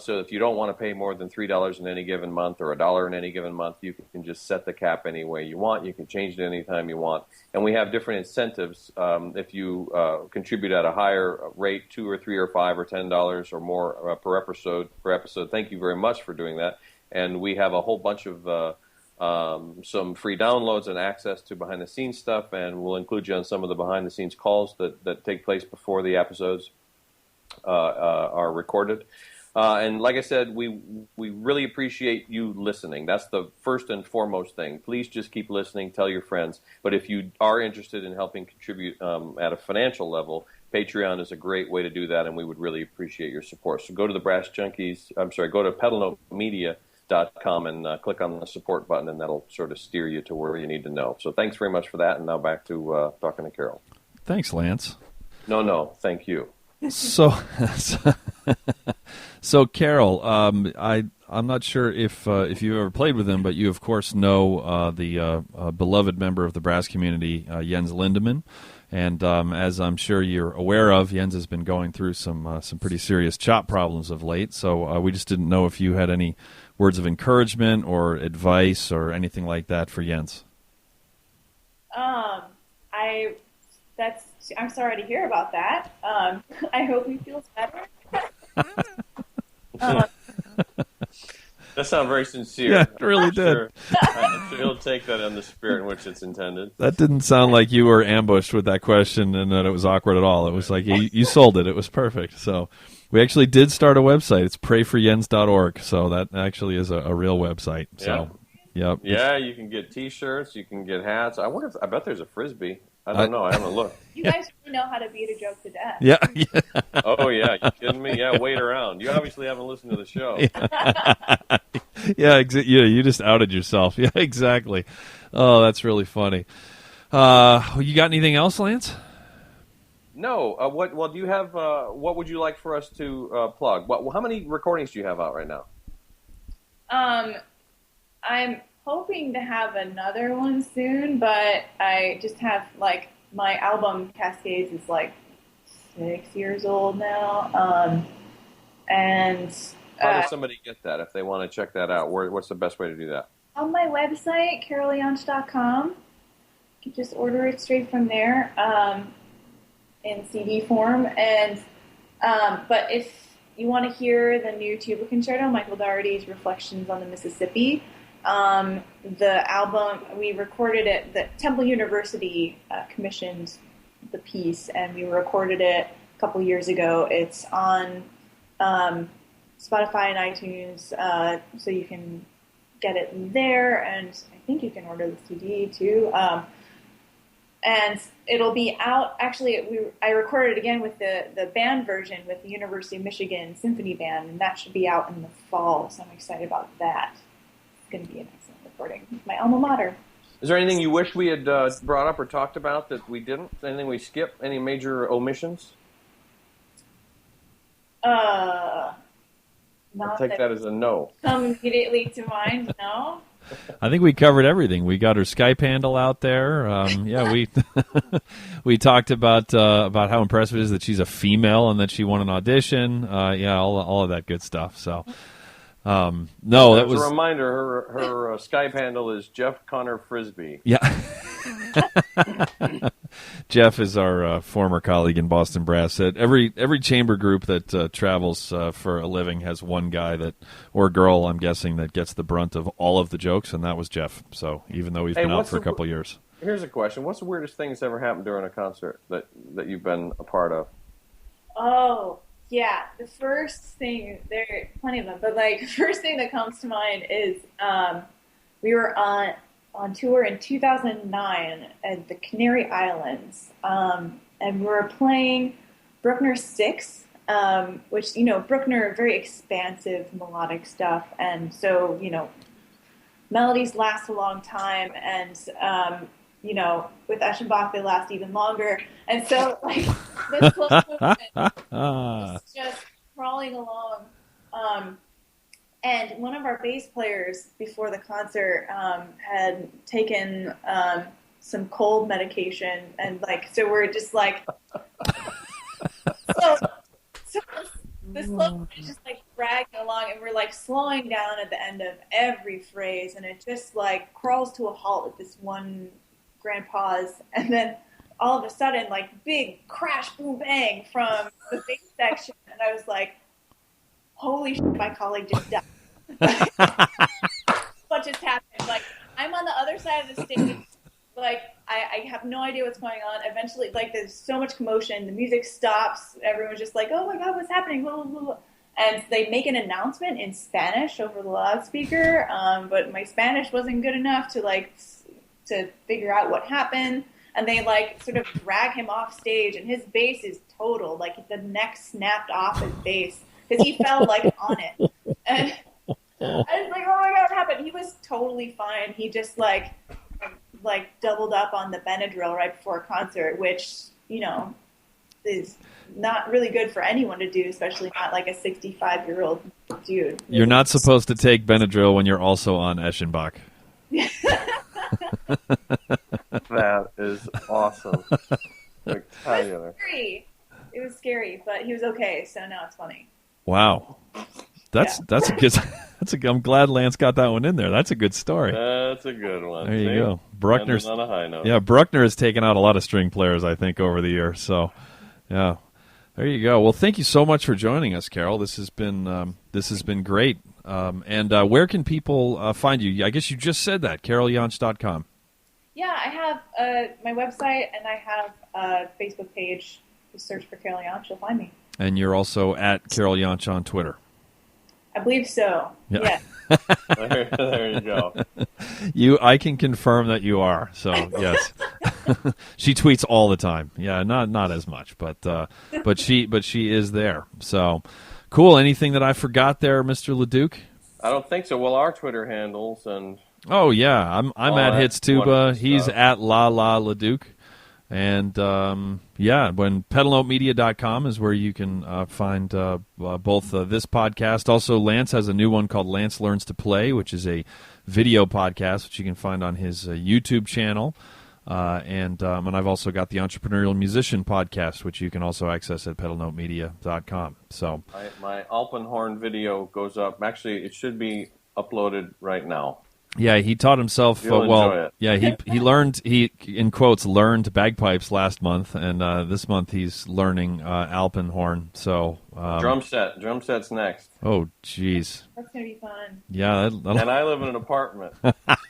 So if you don't want to pay more than $3 in any given month or $1 in any given month, you can just set the cap any way you want. You can change it anytime you want. And we have different incentives if you contribute at a higher rate, $2 or $3 or $5 or $10 or more per episode. Thank you very much for doing that. And we have a whole bunch of some free downloads and access to behind-the-scenes stuff, and we'll include you on some of the behind-the-scenes calls that take place before the episodes are recorded. And like I said, we really appreciate you listening. That's the first and foremost thing. Please just keep listening. Tell your friends. But if you are interested in helping contribute at a financial level, Patreon is a great way to do that, and we would really appreciate your support. So go to go to pedalnotemedia.com and click on the support button, and that'll sort of steer you to where you need to know. So thanks very much for that, and now back to talking to Carol. Thanks, Lance. No, thank you. So Carol, I'm not sure if you've ever played with him, but you of course know the beloved member of the brass community, Jens Lindemann, and as I'm sure you're aware of, Jens has been going through some pretty serious chop problems of late. So we just didn't know if you had any words of encouragement or advice or anything like that for Jens. I'm sorry to hear about that. I hope he feels better. That sounded very sincere. Yeah, it really did. I'm sure he'll take that in the spirit in which it's intended. That didn't sound like you were ambushed with that question and that it was awkward at all. It was like you sold it. It was perfect. So we actually did start a website. It's prayforjens.org. So that actually is a real website. So, yep. Yeah, you can get T-shirts. You can get hats. I bet there's a Frisbee. I don't know. I haven't looked. You guys really know how to beat a joke to death. Yeah. Oh, yeah. You kidding me? Yeah, wait around. You obviously haven't listened to the show. Yeah, you just outed yourself. Yeah, exactly. Oh, that's really funny. You got anything else, Lance? No. What do you have? What would you like for us to plug? How many recordings do you have out right now? I'm hoping to have another one soon, but I just have my album Cascades is 6 years old now, and how does somebody get that if they want to check that out? What's the best way to do that? On my website, caroljantsch.com. You can just order it straight from there in CD form, and but if you want to hear the new tuba concerto, Michael Dougherty's Reflections on the Mississippi. The album, we recorded it, the Temple University commissioned the piece, and we recorded it a couple years ago. It's on Spotify and iTunes, so you can get it there, and I think you can order the CD too. And it'll be out, actually, I recorded it again with the band version with the University of Michigan Symphony Band, and that should be out in the fall, so I'm excited about that. Going to be an excellent recording. My alma mater. Is there anything you wish we had brought up or talked about that we didn't? Anything we skipped? Any major omissions? Not I'll take that as a no. Come immediately to mind, no? I think we covered everything. We got her Skype handle out there. We talked about how impressive it is that she's a female and that she won an audition. All of that good stuff. So. No, that was a reminder. Her Skype handle is Jeff Connor Frisbee. Yeah, Jeff is our former colleague in Boston Brass. Every chamber group that travels for a living has one guy or girl, I'm guessing, that gets the brunt of all of the jokes, and that was Jeff. So even though he's been out for a couple of years. Here's a question: what's the weirdest thing that's ever happened during a concert that you've been a part of? Oh. Yeah, the first thing, there are plenty of them, but the first thing that comes to mind is we were on tour in 2009 at the Canary Islands, and we were playing Bruckner 6, which, Bruckner, very expansive melodic stuff, and so, melodies last a long time, and with Eschenbach, they last even longer. And so, like, this slow movement was just crawling along. And one of our bass players before the concert had taken some cold medication, and like, so we're just like, so the slow is just like dragging along, and we're like slowing down at the end of every phrase, and it just like crawls to a halt at this one grand pause, and then all of a sudden, like, big crash, boom, bang from the bass section, and I was like, holy shit, my colleague just died. What just happened? Like, I'm on the other side of the stage. Like, I have no idea what's going on. Eventually, like, there's so much commotion. The music stops. Everyone's just like, oh, my God, what's happening? Blah, blah, blah. And they make an announcement in Spanish over the loudspeaker, but my Spanish wasn't good enough to figure out what happened. And they, like, sort of drag him off stage, and his bass is total. Like, the neck snapped off his bass because he fell, like, on it. And I was like, oh, my God, what happened? He was totally fine. He just, like doubled up on the Benadryl right before a concert, which, is not really good for anyone to do, especially not like a 65-year-old dude. You're not supposed to take Benadryl when you're also on Eschenbach. That is awesome. Spectacular. It was scary, but he was okay, so now it's funny. Wow. That's a good. I'm glad Lance got that one in there. That's a good story. That's a good one. There you go. Bruckner's on a high note. Yeah, Bruckner has taken out a lot of string players, I think, over the years. So, yeah, there you go. Well, thank you so much for joining us, Carol. This has been great. And where can people find you? I guess you just said that. CarolJantsch.com. Yeah, I have my website, and I have a Facebook page. Just search for Carol Jantsch. You'll find me. And you're also at Carol Jantsch on Twitter. I believe so. Yeah. There you go. I can confirm that you are. So yes, she tweets all the time. Yeah, not as much, but she is there. So cool. Anything that I forgot there, Mr. LaDuke? I don't think so. Well, our Twitter handles and. Oh yeah, I'm at Hitz Tuba. He's at LaDuke. And, when pedalnotemedia.com is where you can find both this podcast. Also, Lance has a new one called Lance Learns to Play, which is a video podcast, which you can find on his YouTube channel. And I've also got the Entrepreneurial Musician podcast, which you can also access at pedalnotemedia.com. So my Alpenhorn video goes up. Actually, it should be uploaded right now. Yeah, he taught himself enjoy it. Yeah, he learned in quotes learned bagpipes last month, and this month he's learning Alpenhorn. So drum set's next. Oh, jeez, that's gonna be fun. Yeah, and I live in an apartment.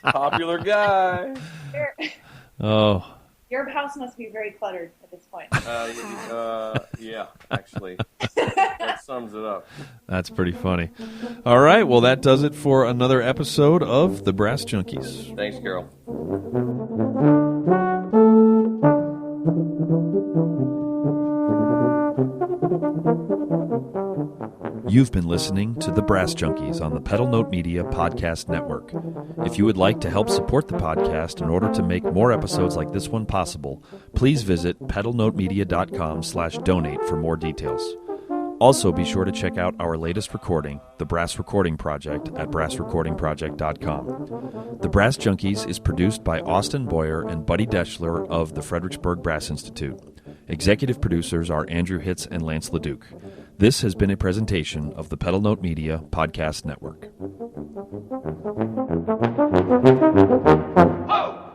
Popular guy. Oh. Your house must be very cluttered at this point. Yeah, actually. That sums it up. That's pretty funny. All right, well, that does it for another episode of The Brass Junkies. Thanks, Carol. You've been listening to The Brass Junkies on the Pedal Note Media Podcast Network. If you would like to help support the podcast in order to make more episodes like this one possible, please visit pedalnotemedia.com/donate for more details. Also, be sure to check out our latest recording, The Brass Recording Project, at brassrecordingproject.com. The Brass Junkies is produced by Austin Boyer and Buddy Deschler of the Fredericksburg Brass Institute. Executive producers are Andrew Hitz and Lance LaDuke. This has been a presentation of the Pedal Note Media Podcast Network. Ho!